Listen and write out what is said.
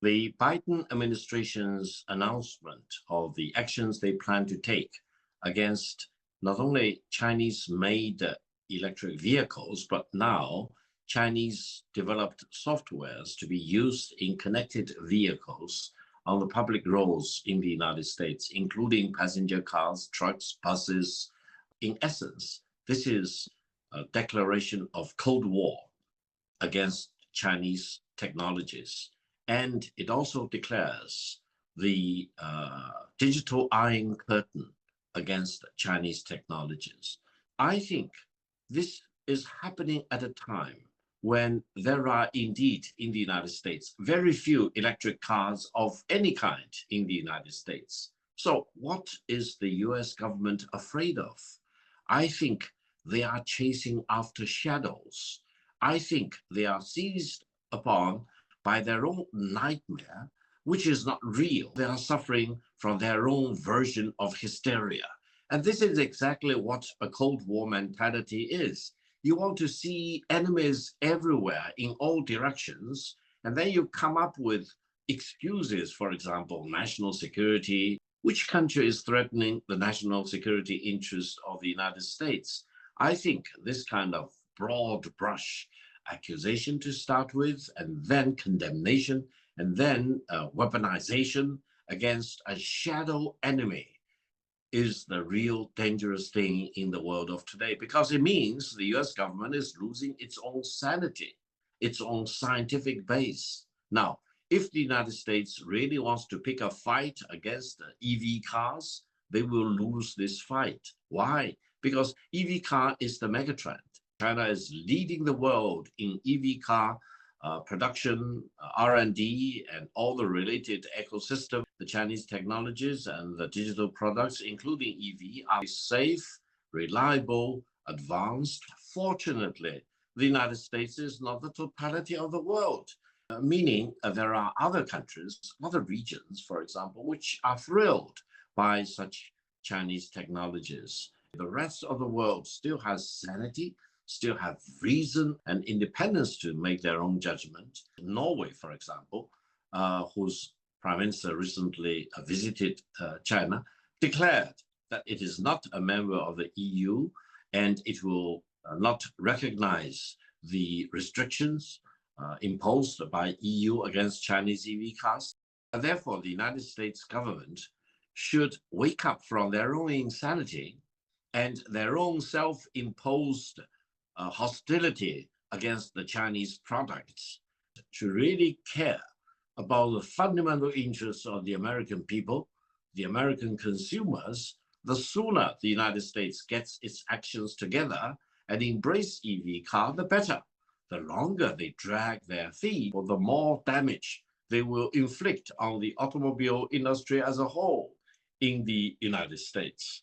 The Biden administration's announcement of the actions they plan to take against not only Chinese-made electric vehicles, but now Chinese-developed softwares to be used in connected vehicles on the public roads in the United States, including passenger cars, trucks, buses. In essence, this is a declaration of Cold War against Chinese technologies. And it also declares the digital iron curtain against Chinese technologies. I think this is happening at a time when there are indeed in the United States very few electric cars of any kind in the United States. So what is the US government afraid of? I think they are chasing after shadows. I think they are seized upon by their own nightmare, which is not real. They are suffering from their own version of hysteria. And this is exactly what a Cold War mentality is. You want to see enemies everywhere in all directions, and then you come up with excuses, for example, national security. Which country is threatening the national security interest of the United States? I think this kind of broad brush accusation to start with, and then condemnation, and then weaponization against a shadow enemy is the real dangerous thing in the world of today, because it means the US government is losing its own sanity, its own scientific base. Now, if the United States really wants to pick a fight against EV cars, they will lose this fight. Why? Because EV car is the megatrend. China is leading the world in EV car production, R&D, and all the related ecosystem. The Chinese technologies and the digital products, including EV, are safe, reliable, advanced. Fortunately, the United States is not the totality of the world, meaning there are other countries, other regions, for example, which are thrilled by such Chinese technologies. The rest of the world still has sanity, still have reason and independence to make their own judgment. Norway, for example, whose prime minister recently visited China, declared that it is not a member of the EU and it will not recognize the restrictions imposed by EU against Chinese EV cars. And therefore, the United States government should wake up from their own insanity and their own self-imposed hostility against the Chinese products, to really care about the fundamental interests of the American people, the American consumers. The sooner the United States gets its actions together and embrace EV car, the better. The longer they drag their feet, or the more damage they will inflict on the automobile industry as a whole in the United States.